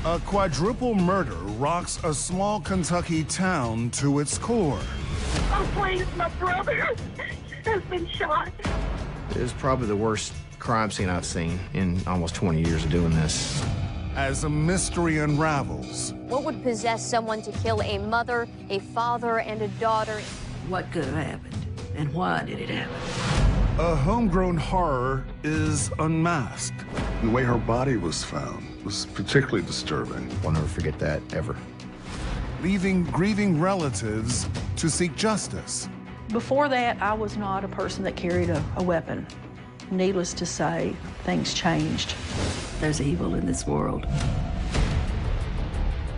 A quadruple murder rocks a small Kentucky town to its core. Oh, please, my brother has been shot. It was probably the worst crime scene I've seen in almost 20 years of doing this. As a mystery unravels. What would possess someone to kill a mother, a father, and a daughter? What could have happened, and why did it happen? A homegrown horror is unmasked. The way her body was found was particularly disturbing. I'll never forget that, ever. Leaving grieving relatives to seek justice. Before that, I was not a person that carried a weapon. Needless to say, things changed. There's evil in this world.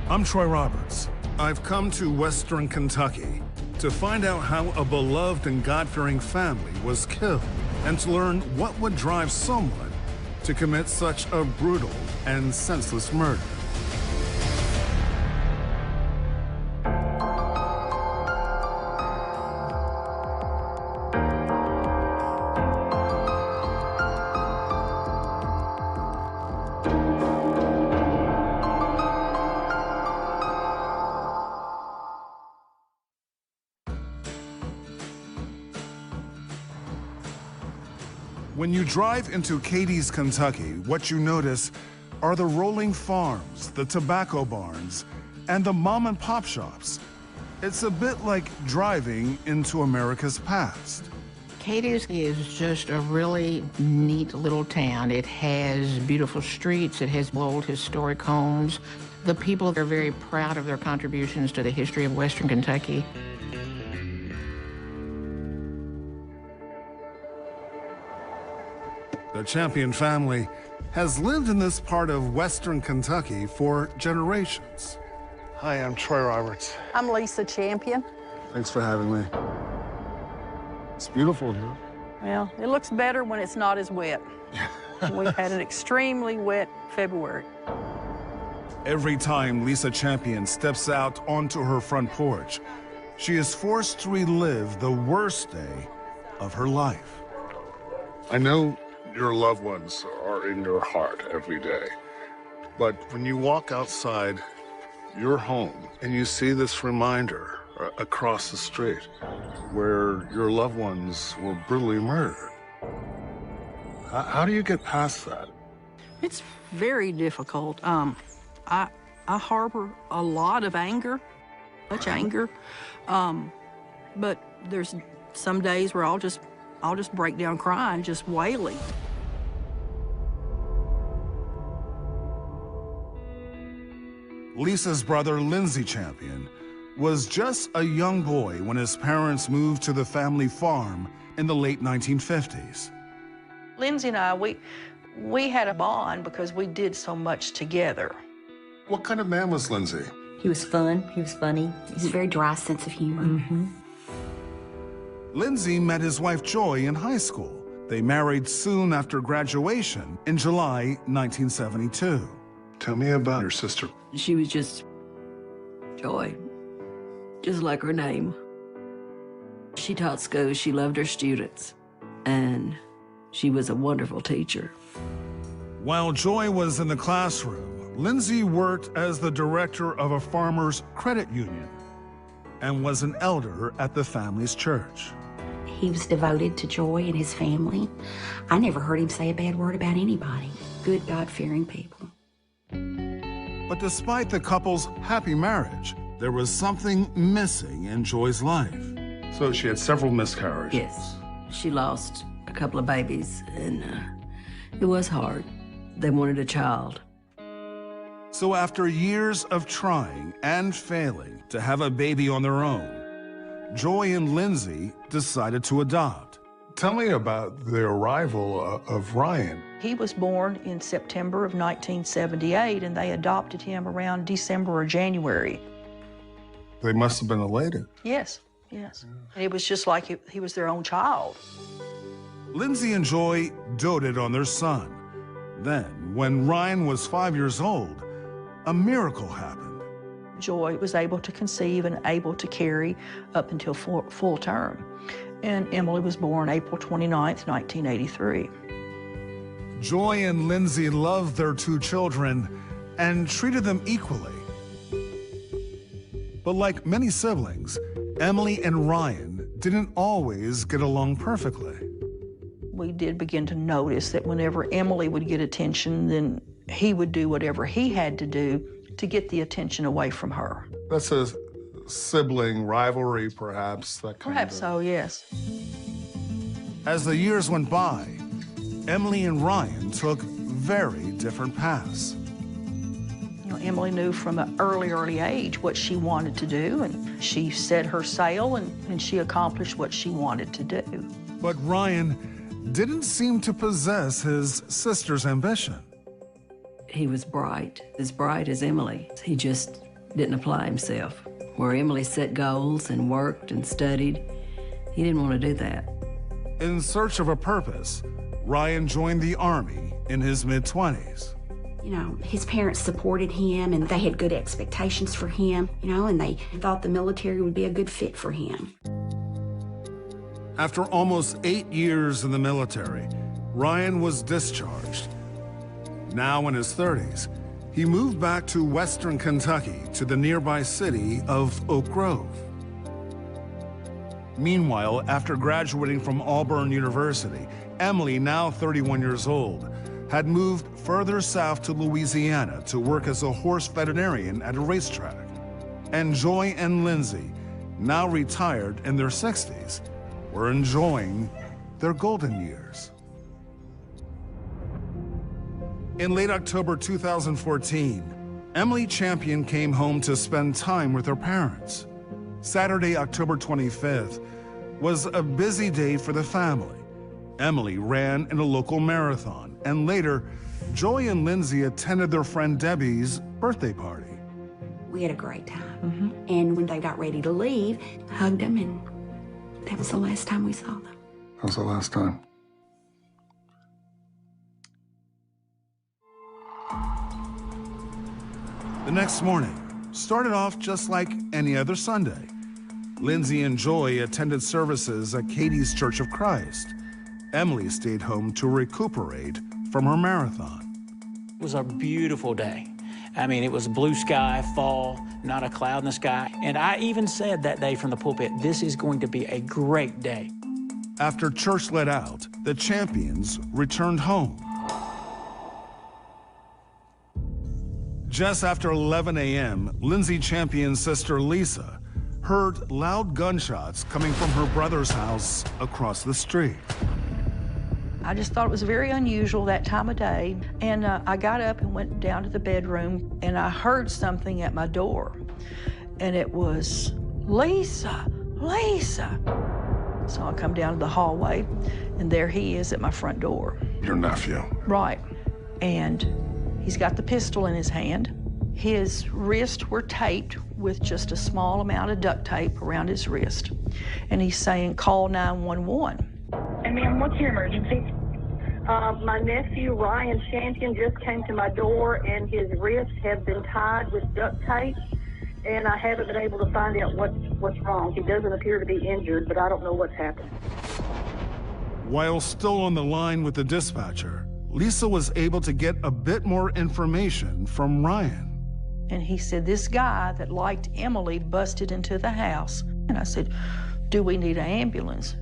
I'm Troy Roberts. I've come to Western Kentucky to find out how a beloved and God-fearing family was killed and to learn what would drive someone to commit such a brutal and senseless murder. When you drive into Cadiz, Kentucky, what you notice are the rolling farms, the tobacco barns, and the mom-and-pop shops. It's a bit like driving into America's past. Cadiz is just a really neat little town. It has beautiful streets. It has old historic homes. The people are very proud of their contributions to the history of Western Kentucky. The Champion family has lived in this part of Western Kentucky for generations. Hi, I'm Troy Roberts. I'm Lisa Champion. Thanks for having me. It's beautiful here. Well, it looks better when it's not as wet. We've had an extremely wet February. Every time Lisa Champion steps out onto her front porch, she is forced to relive the worst day of her life. I know your loved ones are in your heart every day, but when you walk outside your home and you see this reminder across the street where your loved ones were brutally murdered, how do you get past that? It's very difficult. I harbor a lot of anger, much anger, but there's some days where I'll just break down crying, just wailing. Lisa's brother, Lindsey Champion, was just a young boy when his parents moved to the family farm in the late 1950s. Lindsey and I, we had a bond because we did so much together. What kind of man was Lindsey? He was fun, he was funny. He has a very dry sense of humor. Lindsey met his wife Joy in high school. They married soon after graduation in July 1972. Tell me about your sister. She was just Joy, just like her name. She taught school, she loved her students, and she was a wonderful teacher. While Joy was in the classroom, Lindsey worked as the director of a farmers' credit union and was an elder at the family's church. He was devoted to Joy and his family. I never heard him say a bad word about anybody. Good, God-fearing people. But despite the couple's happy marriage, there was something missing in Joy's life. So she had several miscarriages. Yes, she lost a couple of babies, and it was hard. They wanted a child. So after years of trying and failing to have a baby on their own, Joy and Lindsey decided to adopt. Tell me about the arrival of Ryan. He was born in September of 1978, and they adopted him around December or January. They must have been elated. Yes, yes. And it was just like he was their own child. Lindsey and Joy doted on their son. Then, when Ryan was 5 years old, a miracle happened. Joy was able to conceive and able to carry up until full term. And Emily was born April 29th, 1983. Joy and Lindsey loved their two children and treated them equally. But like many siblings, Emily and Ryan didn't always get along perfectly. We did begin to notice that whenever Emily would get attention, then he would do whatever he had to do to get the attention away from her. That's a sibling rivalry, perhaps, that kind Perhaps of... so, yes. As the years went by, Emily and Ryan took very different paths. You know, Emily knew from an early age what she wanted to do, and she set her sail and she accomplished what she wanted to do. But Ryan didn't seem to possess his sister's ambition. He was bright, as bright as Emily. He just didn't apply himself. Where Emily set goals and worked and studied, he didn't want to do that. In search of a purpose, Ryan joined the Army in his mid-20s. You know, his parents supported him and they had good expectations for him, you know, and they thought the military would be a good fit for him. After almost 8 years in the military, Ryan was discharged. Now in his 30s, he moved back to Western Kentucky to the nearby city of Oak Grove. Meanwhile, after graduating from Auburn University, Emily, now 31 years old, had moved further south to Louisiana to work as a horse veterinarian at a racetrack. And Joy and Lindsay, now retired in their 60s, were enjoying their golden years. In late October 2014, Emily Champion came home to spend time with her parents. Saturday, October 25th, was a busy day for the family. Emily ran in a local marathon, and later, Joy and Lindsay attended their friend Debbie's birthday party. We had a great time. And when they got ready to leave, I hugged them, and that was the last time we saw them. That was the last time. The next morning started off just like any other Sunday. Lindsay and Joy attended services at Katie's Church of Christ. Emily stayed home to recuperate from her marathon. It was a beautiful day. I mean, it was blue sky, fall, not a cloud in the sky. And I even said that day from the pulpit, this is going to be a great day. After church let out, the Champions returned home. Just after 11 a.m., Lindsay Champion's sister Lisa heard loud gunshots coming from her brother's house across the street. I just thought it was very unusual that time of day, and I got up and went down to the bedroom, and I heard something at my door, and it was, "Lisa, Lisa." So I come down to the hallway, and there he is at my front door. Your nephew. Right, and he's got the pistol in his hand. His wrists were taped with just a small amount of duct tape around his wrist, and he's saying, "Call 911." And ma'am, what's your emergency? My nephew, Ryan Champion, just came to my door, and his wrists have been tied with duct tape, and I haven't been able to find out what's wrong. He doesn't appear to be injured, but I don't know what's happened. While still on the line with the dispatcher, Lisa was able to get a bit more information from Ryan. And he said, this guy that liked Emily busted into the house. And I said, do we need an ambulance?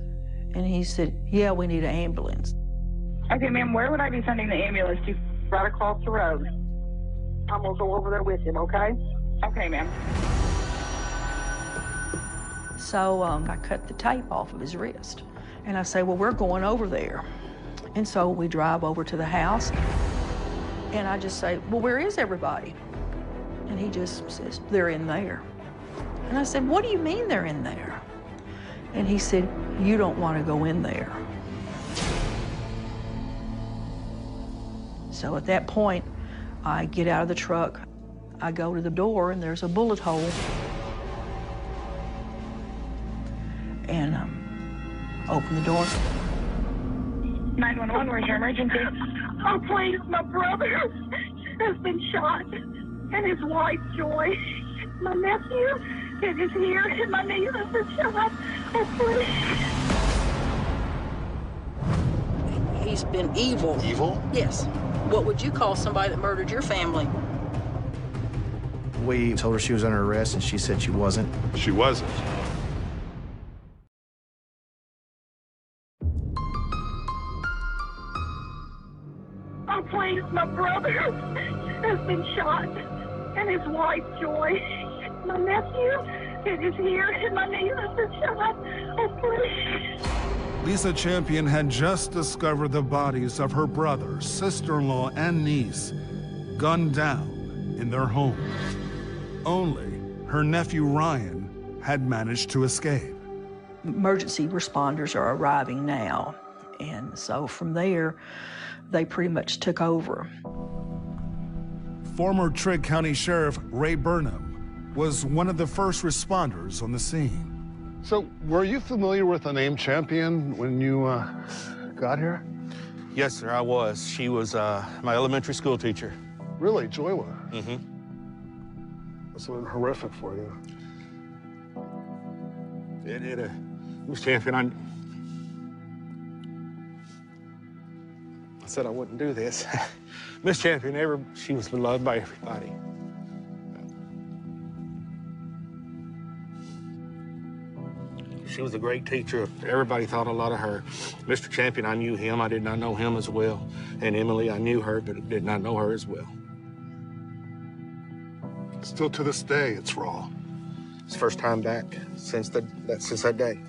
And he said, yeah, we need an ambulance. Okay, ma'am, where would I be sending the ambulance to? Right across the road. I'm gonna go over there with him, okay? Okay, ma'am. So I cut the tape off of his wrist. And I say, well, we're going over there. And so we drive over to the house. And I just say, well, where is everybody? And he just says, they're in there. And I said, what do you mean they're in there? And he said, you don't want to go in there. So at that point, I get out of the truck, I go to the door, and there's a bullet hole. And open the door. 911, where's your emergency? Oh, please, my brother has been shot, and his wife, Joy. My nephew is here, and my niece has been shot. Oh, please. He's been evil. Evil? Yes. What would you call somebody that murdered your family? We told her she was under arrest, and she said she wasn't. She wasn't. Oh, please, my brother has been shot, and his wife, Joy. My nephew is here, and my niece has been shot. Oh, please. Lisa Champion had just discovered the bodies of her brother, sister-in-law, and niece gunned down in their home. Only her nephew Ryan had managed to escape. Emergency responders are arriving now, and so from there, they pretty much took over. Former Trigg County Sheriff Ray Burnham was one of the first responders on the scene. So, were you familiar with the name Champion when you got here? Yes, sir, I was. She was my elementary school teacher. Really, Joy was? Mm-hmm. That's been horrific for you. Miss Champion, I said I wouldn't do this. Miss Champion, she was beloved by everybody. She was a great teacher. Everybody thought a lot of her. Mr. Champion, I knew him. I did not know him as well. And Emily, I knew her, but did not know her as well. Still to this day, it's raw. It's the first time back since that day.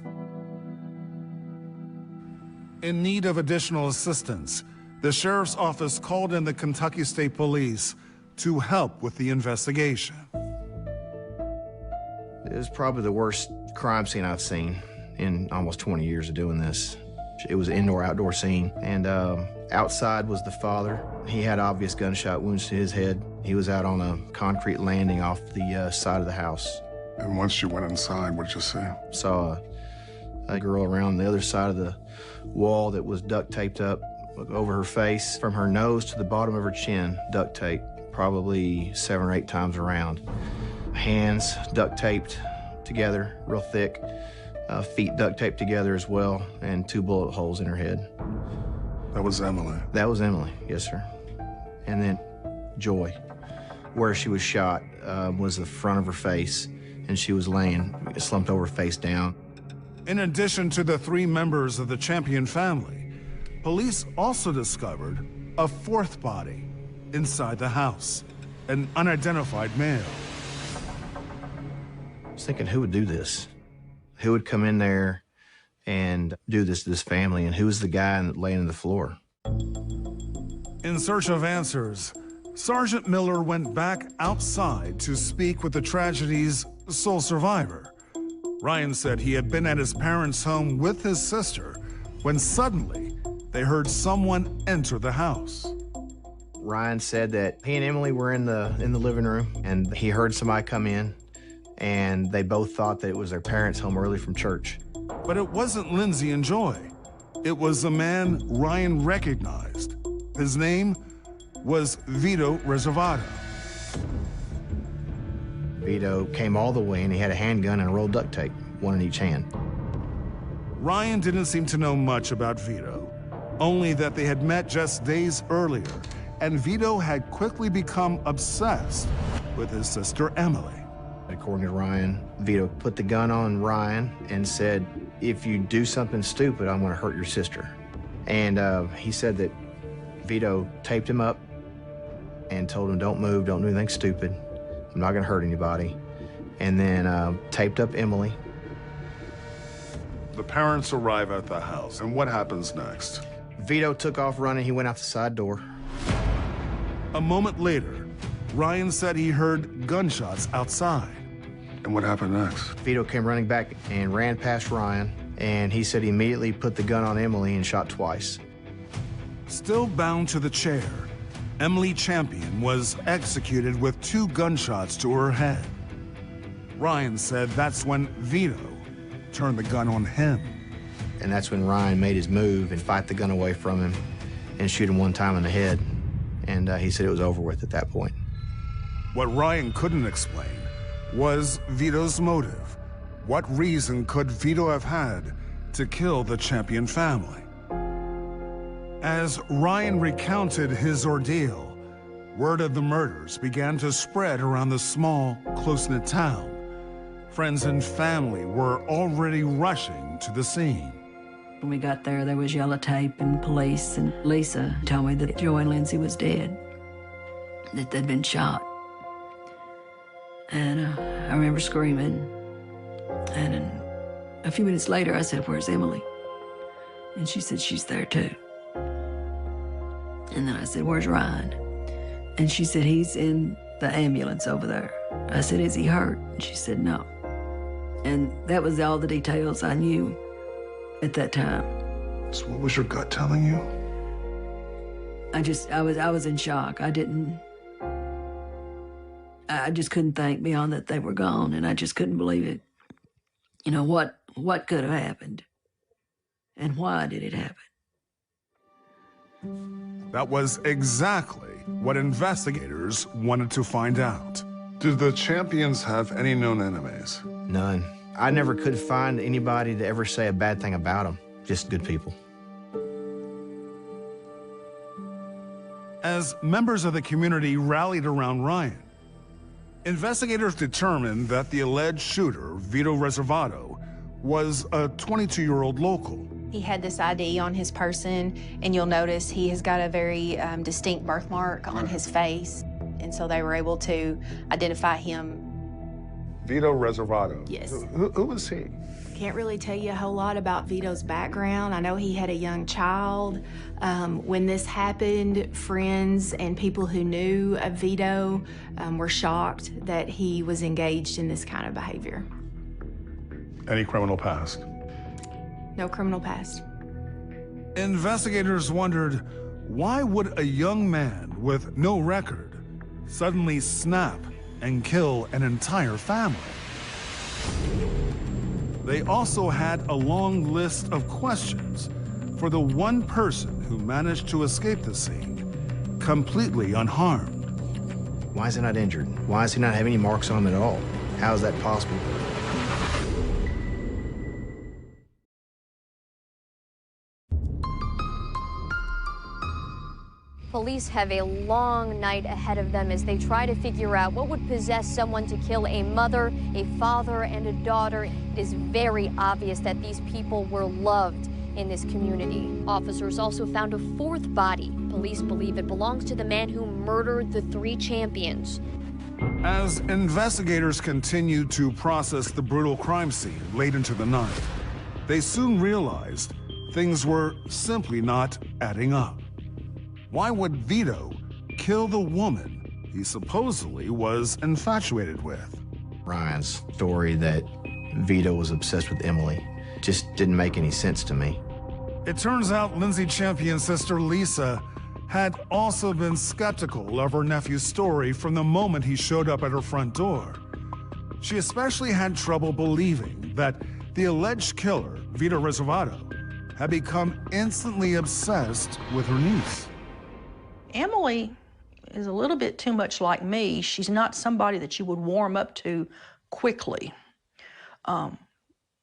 In need of additional assistance, the sheriff's office called in the Kentucky State Police to help with the investigation. It was probably the worst crime scene I've seen in almost 20 years of doing this. It was an indoor-outdoor scene, and outside was the father. He had obvious gunshot wounds to his head. He was out on a concrete landing off the side of the house. And once you went inside, what did you see? Saw a girl around the other side of the wall that was duct taped up over her face, from her nose to the bottom of her chin, duct tape, probably 7 or 8 times around. Hands duct taped together, real thick. Feet duct taped together as well, and 2 bullet holes in her head. That was Emily? That was Emily, yes, sir. And then Joy, where she was shot, was the front of her face, and she was laying slumped over face down. In addition to the 3 members of the Champion family, police also discovered a 4th body inside the house, an unidentified male. I was thinking, who would do this? Who would come in there and do this to this family, and who was the guy laying on the floor? In search of answers, Sergeant Miller went back outside to speak with the tragedy's sole survivor. Ryan said he had been at his parents' home with his sister when suddenly they heard someone enter the house. Ryan said that he and Emily were in the living room, and he heard somebody come in, and they both thought that it was their parents home early from church. But it wasn't Lindsay and Joy. It was a man Ryan recognized. His name was Vito Reservato. Vito came all the way, and he had a handgun and a roll of duct tape, one in each hand. Ryan didn't seem to know much about Vito, only that they had met just days earlier, and Vito had quickly become obsessed with his sister Emily. According to Ryan, Vito put the gun on Ryan and said, if you do something stupid, I'm going to hurt your sister. And he said that Vito taped him up and told him, don't move, don't do anything stupid. I'm not going to hurt anybody. And then taped up Emily. The parents arrive at the house, and what happens next? Vito took off running. He went out the side door. A moment later, Ryan said he heard gunshots outside. And what happened next? Vito came running back and ran past Ryan, and he said he immediately put the gun on Emily and shot twice. Still bound to the chair, Emily Champion was executed with 2 gunshots to her head. Ryan said that's when Vito turned the gun on him. And that's when Ryan made his move and fight the gun away from him and shoot him 1 time in the head. And he said it was over with at that point. What Ryan couldn't explain was Vito's motive. What reason could Vito have had to kill the Champion family? As Ryan recounted his ordeal, word of the murders began to spread around the small, close-knit town. Friends and family were already rushing to the scene. When we got there, there was yellow tape and police, and Lisa told me that Joy and Lindsay was dead, that they'd been shot. And I remember screaming. And a few minutes later, I said, "Where's Emily?" And she said, "She's there too." And then I said, "Where's Ryan?" And she said, "He's in the ambulance over there." I said, "Is he hurt?" And she said, "No." And that was all the details I knew at that time. So what was your gut telling you? I was in shock. I just couldn't think beyond that they were gone, and I just couldn't believe it. You know, what could have happened? And why did it happen? That was exactly what investigators wanted to find out. Did the champions have any known enemies? None. I never could find anybody to ever say a bad thing about them. Just good people. As members of the community rallied around Ryan, investigators determined that the alleged shooter, Vito Reservato, was a 22-year-old local. He had this ID on his person, and you'll notice he has got a very distinct birthmark on his face, and so they were able to identify him. Vito Reservato? Yes. Who was he? Can't really tell you a whole lot about Vito's background. I know he had a young child. When this happened, friends and people who knew of Vito were shocked that he was engaged in this kind of behavior. Any criminal past? No criminal past. Investigators wondered, why would a young man with no record suddenly snap and kill an entire family? They also had a long list of questions for the one person who managed to escape the scene completely unharmed. Why is he not injured? Why does he not have any marks on him at all? How is that possible? Police have a long night ahead of them as they try to figure out what would possess someone to kill a mother, a father, and a daughter. It is very obvious that these people were loved in this community. Officers also found a fourth body. Police believe it belongs to the man who murdered the three champions. As investigators continued to process the brutal crime scene late into the night, they soon realized things were simply not adding up. Why would Vito kill the woman he supposedly was infatuated with? Ryan's story that Vito was obsessed with Emily just didn't make any sense to me. It turns out Lindsay Champion's sister Lisa had also been skeptical of her nephew's story from the moment he showed up at her front door. She especially had trouble believing that the alleged killer, Vito Reservato, had become instantly obsessed with her niece. Emily is a little bit too much like me. She's not somebody that you would warm up to quickly.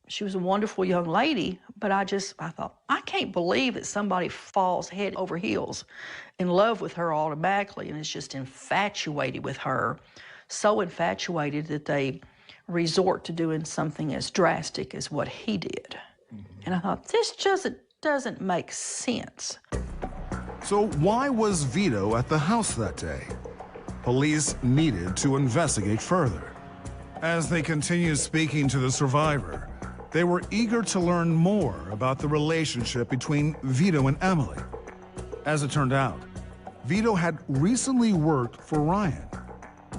She was a wonderful young lady, but I thought, I can't believe that somebody falls head over heels in love with her automatically and is just infatuated with her, so infatuated that they resort to doing something as drastic as what he did. And I thought, this just doesn't make sense. So why was Vito at the house that day? Police needed to investigate further. As they continued speaking to the survivor, they were eager to learn more about the relationship between Vito and Emily. As it turned out, Vito had recently worked for Ryan.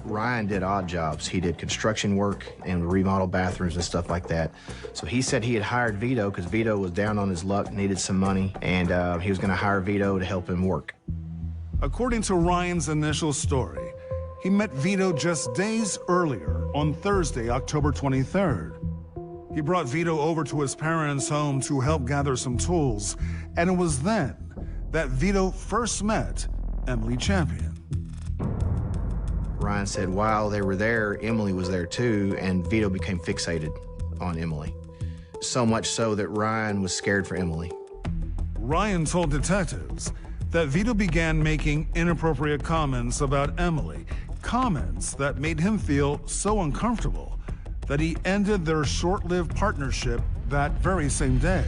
Ryan did odd jobs. He did construction work and remodeled bathrooms and stuff like that. So he said he had hired Vito because Vito was down on his luck, needed some money, and he was going to hire Vito to help him work. According to Ryan's initial story, he met Vito just days earlier on Thursday, October 23rd. He brought Vito over to his parents' home to help gather some tools, and it was then that Vito first met Emily Champion. Ryan said while they were there, Emily was there too, and Vito became fixated on Emily. So much so that Ryan was scared for Emily. Ryan told detectives that Vito began making inappropriate comments about Emily, comments that made him feel so uncomfortable that he ended their short-lived partnership that very same day.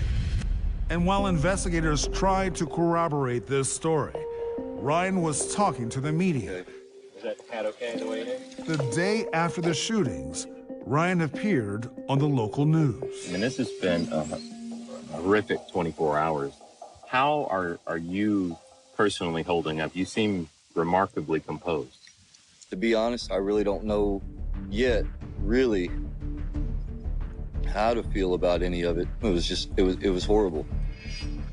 And while investigators tried to corroborate this story, Ryan was talking to the media. Is that hat okay the way it is? The day after the shootings, Ryan appeared on the local news. I mean, this has been a horrific 24 hours. How are you personally holding up? You seem remarkably composed. To be honest, I really don't know yet, really, how to feel about any of it. It was horrible.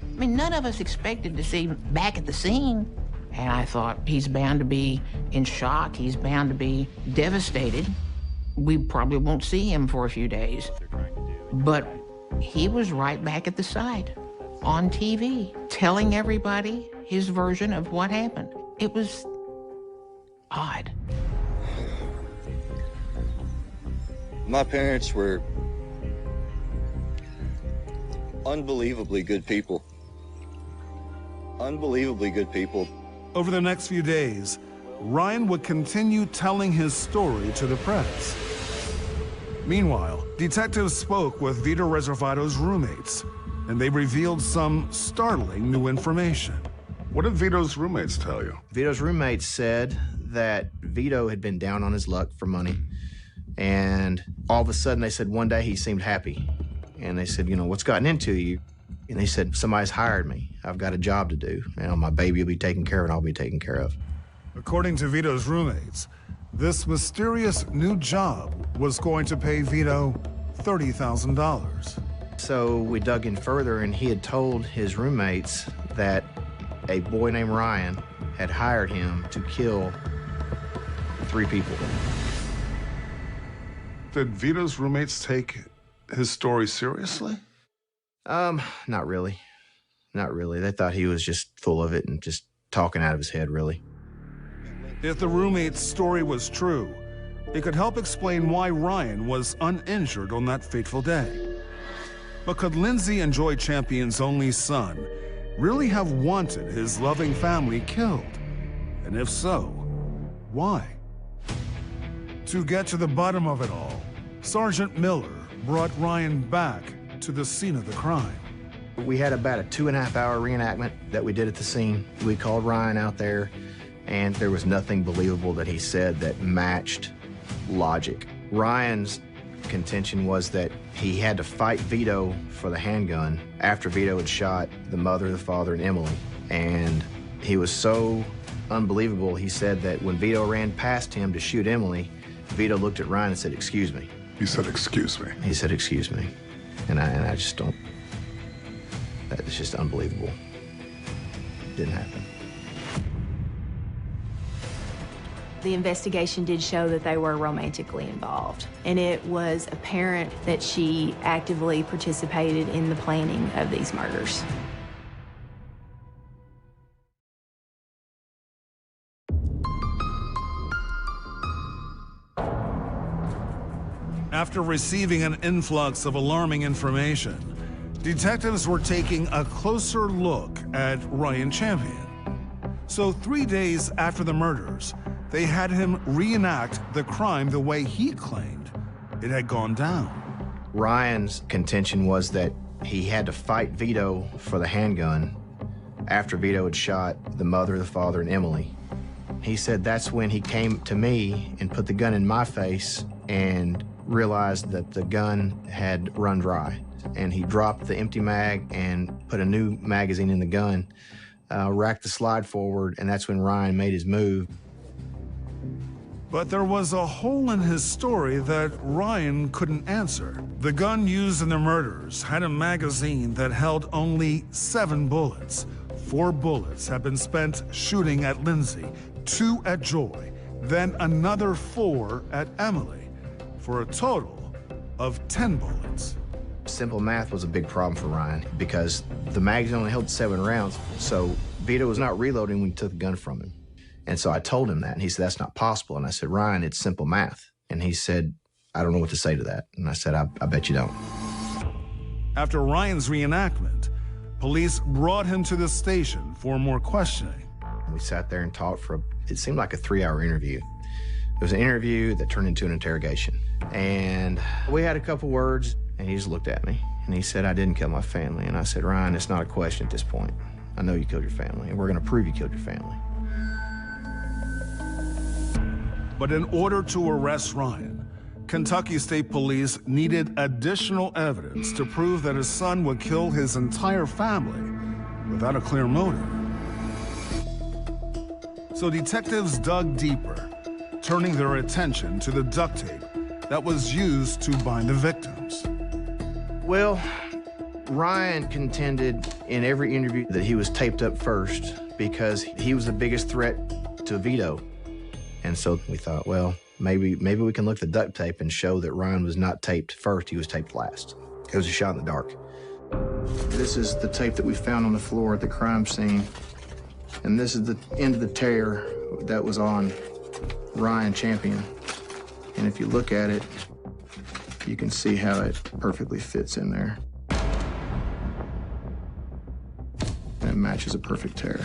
I mean, none of us expected to see him back at the scene. And I thought, he's bound to be in shock. He's bound to be devastated. We probably won't see him for a few days. But he was right back at the site, on TV, telling everybody his version of what happened. It was odd. My parents were unbelievably good people. Unbelievably good people. Over the next few days, Ryan would continue telling his story to the press. Meanwhile, detectives spoke with Vito Reservato's roommates, and they revealed some startling new information. What did Vito's roommates tell you? Vito's roommates said that Vito had been down on his luck for money, and all of a sudden they said one day he seemed happy. And they said, you know, what's gotten into you? And they said, somebody's hired me. I've got a job to do. You know, my baby will be taken care of and I'll be taken care of. According to Vito's roommates, this mysterious new job was going to pay Vito $30,000. So we dug in further, and he had told his roommates that a boy named Ryan had hired him to kill 3 people. Did Vito's roommates take his story seriously? Not really. Not really. They thought he was just full of it and just talking out of his head, really. If the roommate's story was true, it could help explain why Ryan was uninjured on that fateful day. But could Lindsay and Joy Champion's only son really have wanted his loving family killed? And if so, why? To get to the bottom of it all, Sergeant Miller brought Ryan back to the scene of the crime. We had about a 2.5-hour reenactment that we did at the scene. We called Ryan out there, and there was nothing believable that he said that matched logic. Ryan's contention was that he had to fight Vito for the handgun after Vito had shot the mother, the father, and Emily. And he was so unbelievable, he said that when Vito ran past him to shoot Emily, Vito looked at Ryan and said, "Excuse me." He said, "Excuse me." He said, "Excuse me." And I just don't, that's just unbelievable. Didn't happen. The investigation did show that they were romantically involved, and it was apparent that she actively participated in the planning of these murders. After receiving an influx of alarming information, detectives were taking a closer look at Ryan Champion. So 3 days after the murders, they had him reenact the crime the way he claimed it had gone down. Ryan's contention was that he had to fight Vito for the handgun after Vito had shot the mother, the father, and Emily. He said that's when he came to me and put the gun in my face and realized that the gun had run dry. And he dropped the empty mag and put a new magazine in the gun, racked the slide forward, and that's when Ryan made his move. But there was a hole in his story that Ryan couldn't answer. The gun used in the murders had a magazine that held only 7 bullets. 4 bullets had been spent shooting at Lindsay, 2 at Joy, then another 4 at Emily, for a total of 10 bullets. Simple math was a big problem for Ryan because the magazine only held 7 rounds, so Vito was not reloading when he took the gun from him. And so I told him that, and he said, "That's not possible." And I said, "Ryan, it's simple math." And he said, "I don't know what to say to that." And I said, I bet you don't. After Ryan's reenactment, Police brought him to the station for more questioning. We sat there and talked for, it seemed like a 3-hour interview. It was an interview that turned into an interrogation. And we had a couple words, and he just looked at me, and he said, "I didn't kill my family." And I said, "Ryan, it's not a question at this point. I know you killed your family, and we're gonna prove you killed your family." But in order to arrest Ryan, Kentucky State Police needed additional evidence to prove that his son would kill his entire family without a clear motive. So detectives dug deeper, turning their attention to the duct tape that was used to bind the victims. Well, Ryan contended in every interview that he was taped up first because he was the biggest threat to Vito. And so we thought, well, maybe we can look at the duct tape and show that Ryan was not taped first, he was taped last. It was a shot in the dark. This is the tape that we found on the floor at the crime scene. And this is the end of the tear that was on Ryan Champion. And if you look at it, you can see how it perfectly fits in there. And it matches a perfect tear.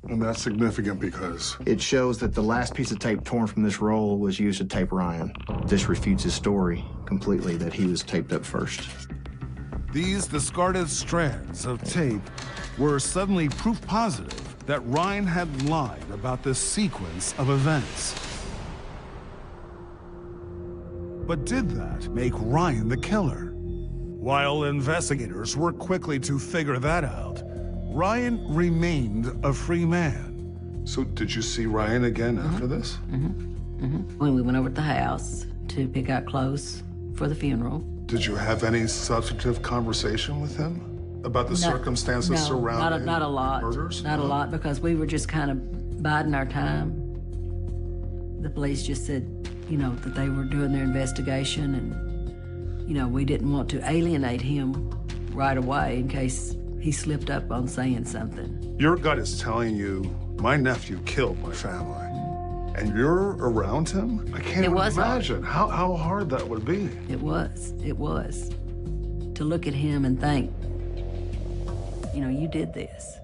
And that's significant because? It shows that the last piece of tape torn from this roll was used to tape Ryan. This refutes his story completely that he was taped up first. These discarded strands of tape were suddenly proof positive that Ryan had lied about this sequence of events. But did that make Ryan the killer? While investigators worked quickly to figure that out, Ryan remained a free man. So did you see Ryan again after this? When we went over to the house to pick out clothes for the funeral. Did you have any substantive conversation with him about the circumstances surrounding not a lot. murders? Not a lot, because we were just kind of biding our time. The police just said, you know, that they were doing their investigation, and, you know, we didn't want to alienate him right away in case he slipped up on saying something. Your gut is telling you, my nephew killed my family. And you're around him? I can't even imagine how hard that would be. It was. To look at him and think, you know, you did this.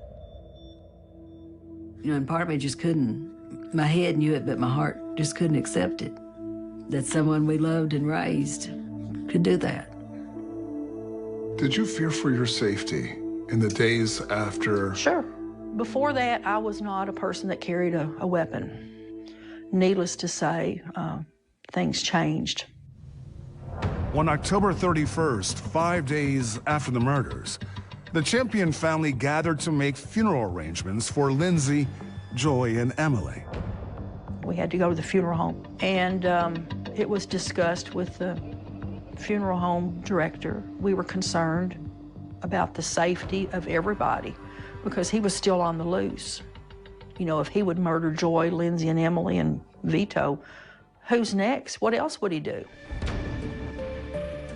You know, and part of me just couldn't, my head knew it, but my heart just couldn't accept it. That someone we loved and raised could do that. Did you fear for your safety in the days after? Sure. Before that, I was not a person that carried a weapon. Needless to say, things changed. On October 31st, 5 days after the murders, the Champion family gathered to make funeral arrangements for Lindsay, Joy, and Emily. We had to go to the funeral home, and it was discussed with the funeral home director. We were concerned about the safety of everybody because he was still on the loose. You know, if he would murder Joy, Lindsay, and Emily, and Vito, who's next? What else would he do?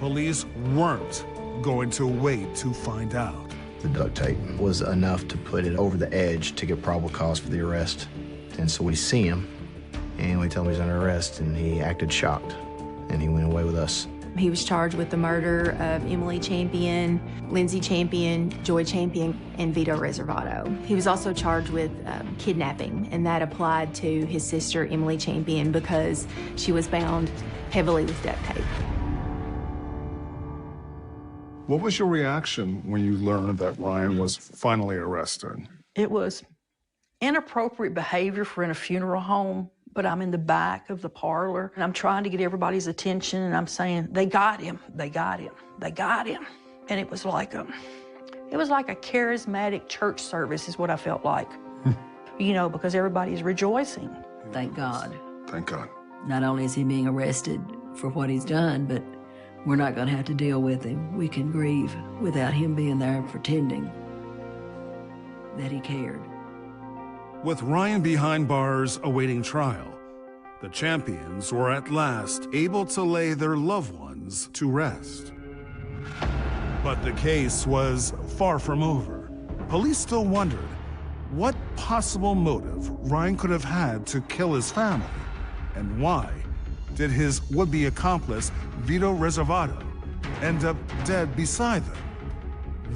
Police weren't going to wait to find out. The duct tape was enough to put it over the edge to get probable cause for the arrest. And so we see him, and we tell him he's under arrest, and he acted shocked, and he went away with us. He was charged with the murder of Emily Champion, Lindsay Champion, Joy Champion, and Vito Reservato. He was also charged with kidnapping, and that applied to his sister, Emily Champion, because she was bound heavily with duct tape. What was your reaction when you learned that Ryan was finally arrested? It was inappropriate behavior for in a funeral home, but I'm in the back of the parlor, and I'm trying to get everybody's attention, and I'm saying, they got him, they got him, they got him. And it was like a charismatic church service is what I felt like, you know, because everybody's rejoicing. Thank God. Thank God. Not only is he being arrested for what he's done, but we're not going to have to deal with him. We can grieve without him being there and pretending that he cared. With Ryan behind bars awaiting trial, the Champions were at last able to lay their loved ones to rest. But the case was far from over. Police still wondered what possible motive Ryan could have had to kill his family, and why did his would-be accomplice, Vito Reservato, end up dead beside them?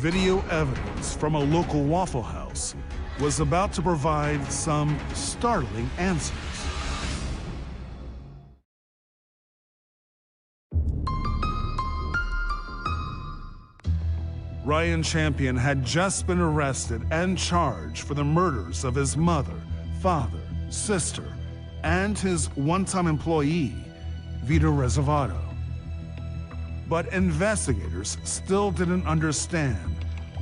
Video evidence from a local Waffle House was about to provide some startling answers. Ryan Champion had just been arrested and charged for the murders of his mother, father, sister, and his one-time employee, Vito Reservato. But investigators still didn't understand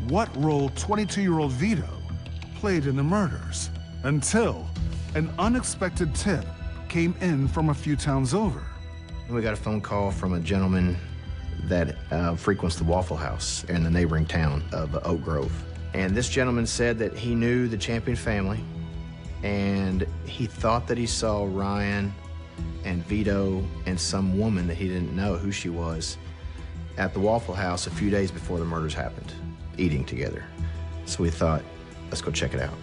what role 22-year-old Vito played in the murders until an unexpected tip came in from a few towns over. We got a phone call from a gentleman that frequents the Waffle House in the neighboring town of Oak Grove. And this gentleman said that he knew the Champion family, and he thought that he saw Ryan and Vito and some woman that he didn't know who she was at the Waffle House a few days before the murders happened, eating together. So we thought, let's go check it out.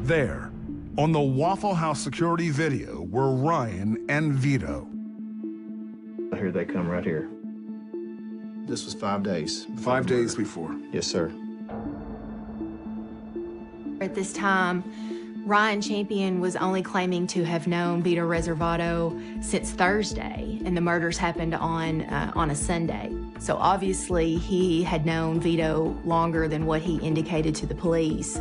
There, on the Waffle House security video, were Ryan and Vito. Here they come right here. This was 5 days. 5 days before. Yes, sir. At this time, Ryan Champion was only claiming to have known Vito Reservato since Thursday, and the murders happened on a Sunday. So obviously, he had known Vito longer than what he indicated to the police.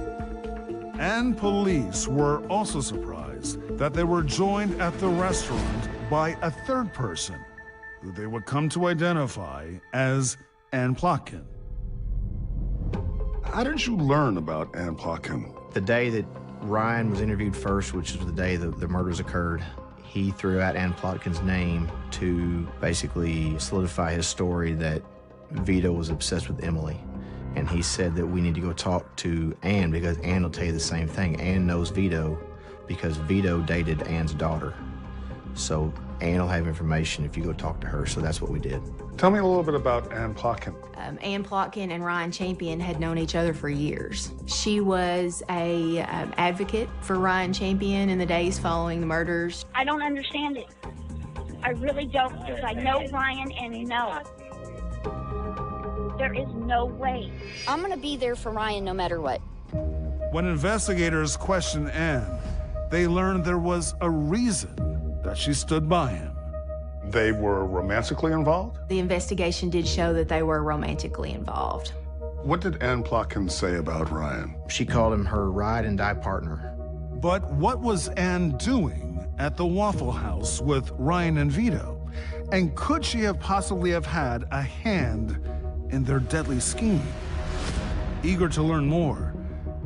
And police were also surprised that they were joined at the restaurant by a third person, who they would come to identify as Ann Plotkin. How did you learn about Ann Plotkin? The day that Ryan was interviewed first, which was the day that the murders occurred, he threw out Ann Plotkin's name to basically solidify his story that Vito was obsessed with Emily. And he said that we need to go talk to Ann because Ann will tell you the same thing. Ann knows Vito because Vito dated Ann's daughter. So Ann will have information if you go talk to her, so that's what we did. Tell me a little bit about Ann Plotkin. Ann Plotkin and Ryan Champion had known each other for years. She was a advocate for Ryan Champion in the days following the murders. I don't understand it. I really don't, because I know Ryan and no. There is no way. I'm gonna be there for Ryan no matter what. When investigators questioned Ann, they learned there was a reason that she stood by him. They were romantically involved? The investigation did show that they were romantically involved. What did Ann Plotkin say about Ryan? She called him her ride and die partner. But what was Ann doing at the Waffle House with Ryan and Vito? And could she have possibly have had a hand in their deadly scheme? Eager to learn more,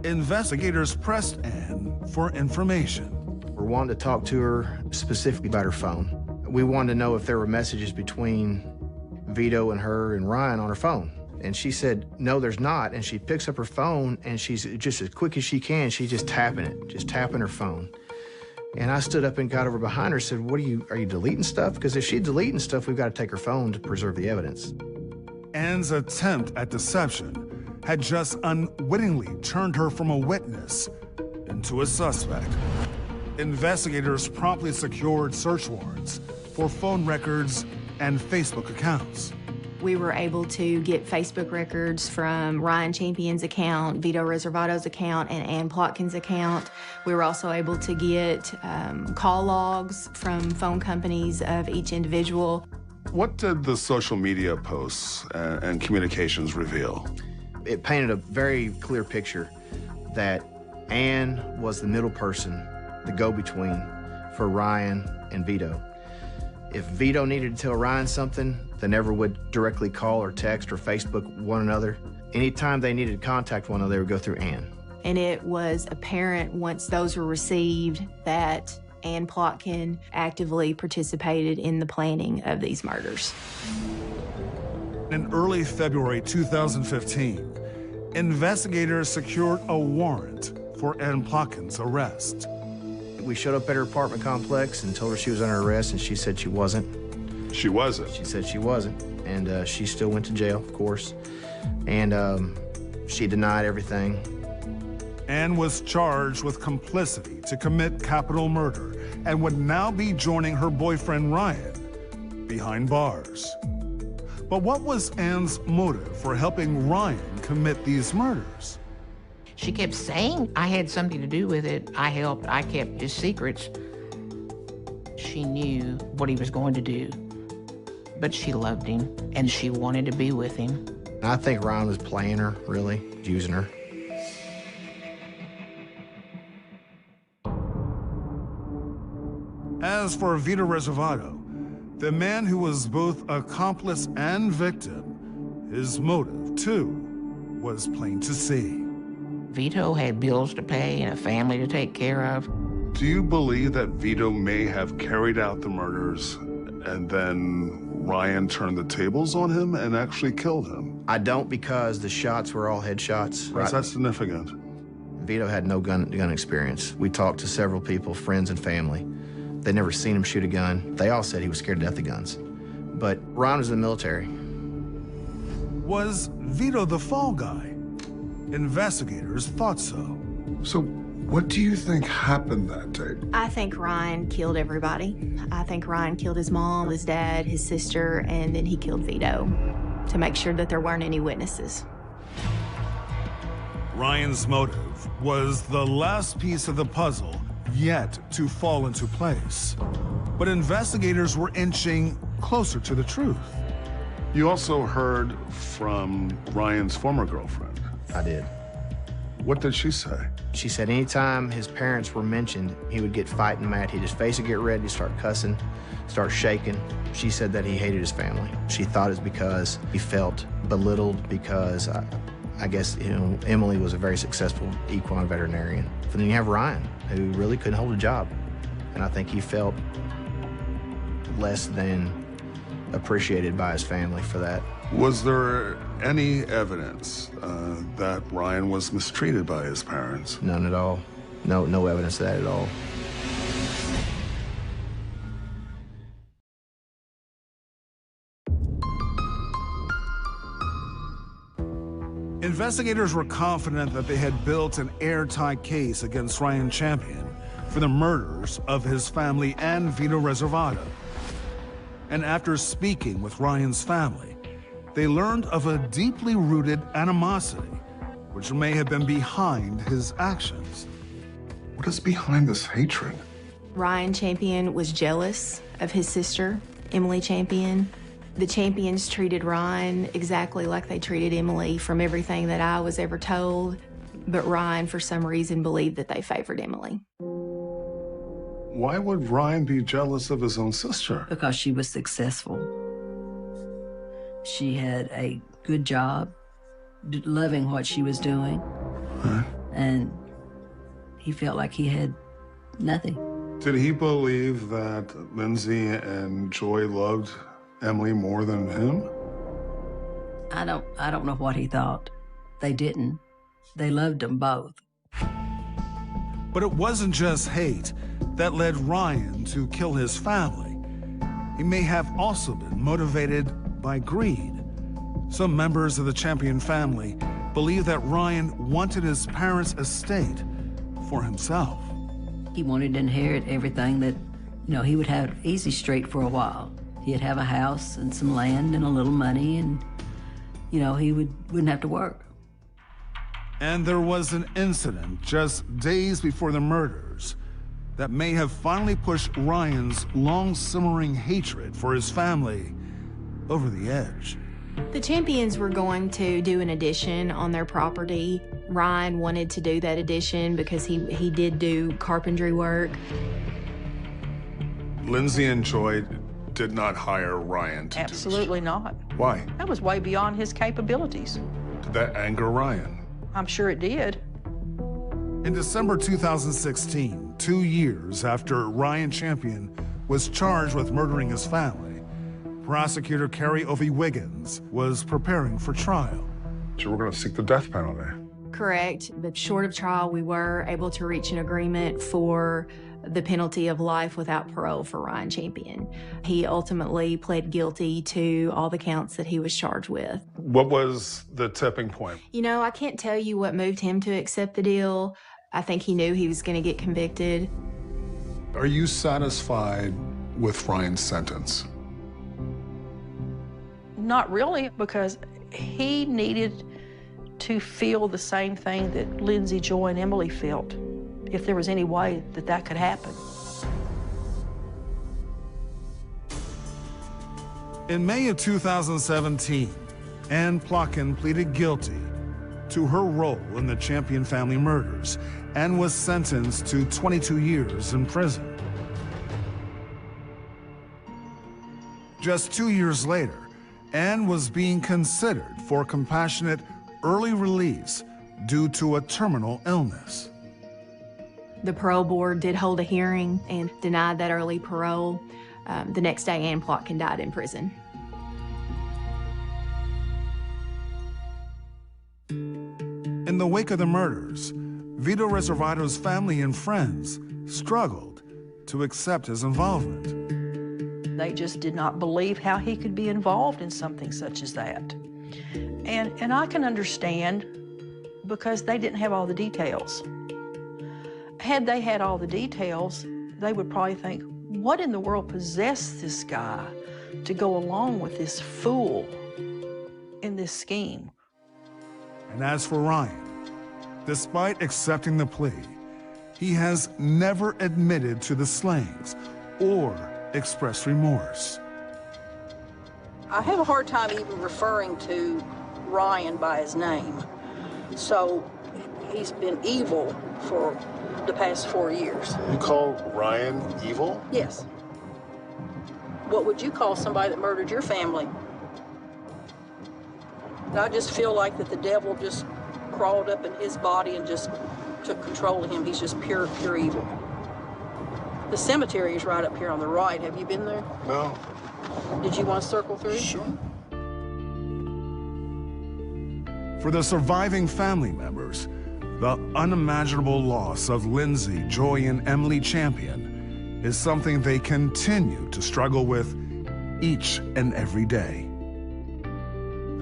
investigators pressed Ann for information. We wanted to talk to her specifically about her phone. We wanted to know if there were messages between Vito and her and Ryan on her phone. And she said, no, there's not. And she picks up her phone and she's just as quick as she can, she's just tapping her phone. And I stood up and got over behind her and said, are you deleting stuff? Because if she's deleting stuff, we've got to take her phone to preserve the evidence. Ann's attempt at deception had just unwittingly turned her from a witness into a suspect. Investigators promptly secured search warrants for phone records and Facebook accounts. We were able to get Facebook records from Ryan Champion's account, Vito Reservato's account, and Ann Plotkin's account. We were also able to get call logs from phone companies of each individual. What did the social media posts and communications reveal? It painted a very clear picture that Ann was the middle person, the go-between for Ryan and Vito. If Vito needed to tell Ryan something, they never would directly call or text or Facebook one another. Anytime they needed to contact one another, they would go through Ann. And it was apparent once those were received that Ann Plotkin actively participated in the planning of these murders. In early February 2015, investigators secured a warrant for Ann Plotkin's arrest. We showed up at her apartment complex and told her she was under arrest, and she said she wasn't. She wasn't? She said she wasn't, and she still went to jail, of course. And she denied everything. Ann was charged with complicity to commit capital murder and would now be joining her boyfriend Ryan behind bars. But what was Ann's motive for helping Ryan commit these murders? She kept saying I had something to do with it. I helped, I kept his secrets. She knew what he was going to do, but she loved him and she wanted to be with him. I think Ryan was playing her, really, using her. As for Vito Reservato, the man who was both accomplice and victim, his motive, too, was plain to see. Vito had bills to pay and a family to take care of. Do you believe that Vito may have carried out the murders and then Ryan turned the tables on him and actually killed him? I don't, because the shots were all headshots. Why is that significant? Vito had no gun experience. We talked to several people, friends and family. They'd never seen him shoot a gun. They all said he was scared to death of guns. But Ryan was in the military. Was Vito the fall guy? Investigators thought so. So what do you think happened that day? I think Ryan killed everybody. I think Ryan killed his mom, his dad, his sister, and then he killed Vito to make sure that there weren't any witnesses. Ryan's motive was the last piece of the puzzle yet to fall into place. But investigators were inching closer to the truth. You also heard from Ryan's former girlfriend. I did. What did she say? She said anytime his parents were mentioned, he would get fighting mad. His face would get red, he'd start cussing, start shaking. She said that he hated his family. She thought it's because he felt belittled because I guess, you know, Emily was a very successful equine veterinarian. But then you have Ryan, who really couldn't hold a job. And I think he felt less than appreciated by his family for that. Was there any evidence that Ryan was mistreated by his parents? None at all. No evidence of that at all. Investigators were confident that they had built an airtight case against Ryan Champion for the murders of his family and Vito Reservato. And after speaking with Ryan's family, they learned of a deeply rooted animosity, which may have been behind his actions. What is behind this hatred? Ryan Champion was jealous of his sister, Emily Champion. The Champions treated Ryan exactly like they treated Emily from everything that I was ever told, but Ryan, for some reason, believed that they favored Emily. Why would Ryan be jealous of his own sister? Because she was successful. She had a good job, loving what she was doing, and he felt like he had nothing. Did he believe that Lindsay and Joy loved Emily more than him? I don't know what he thought. They didn't. They loved them both. But it wasn't just hate that led Ryan to kill his family. He may have also been motivated by greed. Some members of the Champion family believe that Ryan wanted his parents' estate for himself. He wanted to inherit everything that, you know, he would have Easy Street for a while. He'd have a house and some land and a little money, and, you know, he wouldn't have to work. And there was an incident just days before the murders that may have finally pushed Ryan's long-simmering hatred for his family over the edge. The Champions were going to do an addition on their property. Ryan wanted to do that addition because he did do carpentry work. Lindsay and Joy did not hire Ryan to Absolutely not. Why? That was way beyond his capabilities. Did that anger Ryan? I'm sure it did. In December 2016, 2 years after Ryan Champion was charged with murdering his family, prosecutor Carrie Ovey-Wiggins was preparing for trial. So we're going to seek the death penalty. Correct, but short of trial, we were able to reach an agreement for the penalty of life without parole for Ryan Champion. He ultimately pled guilty to all the counts that he was charged with. What was the tipping point? You know, I can't tell you what moved him to accept the deal. I think he knew he was going to get convicted. Are you satisfied with Ryan's sentence? Not really, because he needed to feel the same thing that Lindsay, Joy, and Emily felt, if there was any way that that could happen. In May of 2017, Ann Plotkin pleaded guilty to her role in the Champion family murders and was sentenced to 22 years in prison. Just 2 years later, Ann was being considered for compassionate early release due to a terminal illness. The parole board did hold a hearing and denied that early parole. The next day, Ann Plotkin died in prison. In the wake of the murders, Vito Reservato's family and friends struggled to accept his involvement. They just did not believe how he could be involved in something such as that. And I can understand, because they didn't have all the details. Had they had all the details, they would probably think, what in the world possessed this guy to go along with this fool in this scheme? And as for Ryan, despite accepting the plea, he has never admitted to the slayings or expressed remorse. I have a hard time even referring to Ryan by his name. So he's been evil for the past 4 years. You call Ryan evil? Yes. What would you call somebody that murdered your family? And I just feel like that the devil just crawled up in his body and just took control of him. He's just pure evil. The cemetery is right up here on the right. Have you been there? No. Did you want to circle through? Sure. For the surviving family members, the unimaginable loss of Lindsay, Joy, and Emily Champion is something they continue to struggle with each and every day.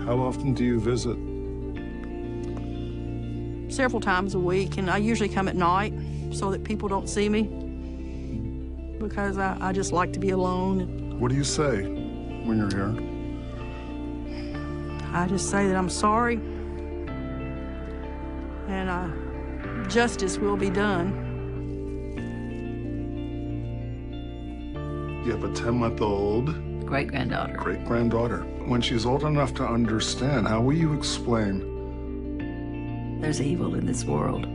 How often do you visit? Several times a week, and I usually come at night so that people don't see me, because I just like to be alone. What do you say when you're here? I just say that I'm sorry, and justice will be done. You have a 10-month-old great-granddaughter. Great-granddaughter. When she's old enough to understand, how will you explain? There's evil in this world.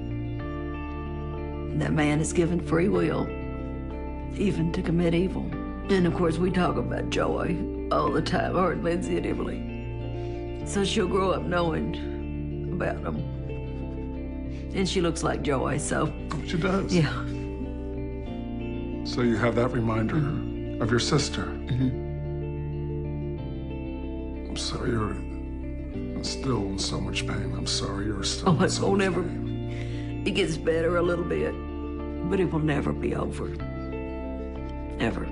That man is given free will, even to commit evil. And of course, we talk about Joy all the time, or Lindsay and Emily. So she'll grow up knowing about them. And she looks like Joy, so. She does? Yeah. So you have that reminder of your sister? I'm sorry you're still in so much pain. I'm sorry you're still in so much pain. It gets better a little bit, but it will never be over. Ever.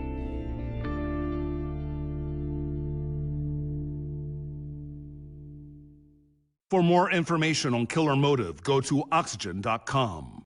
For more information on Killer Motive, go to oxygen.com.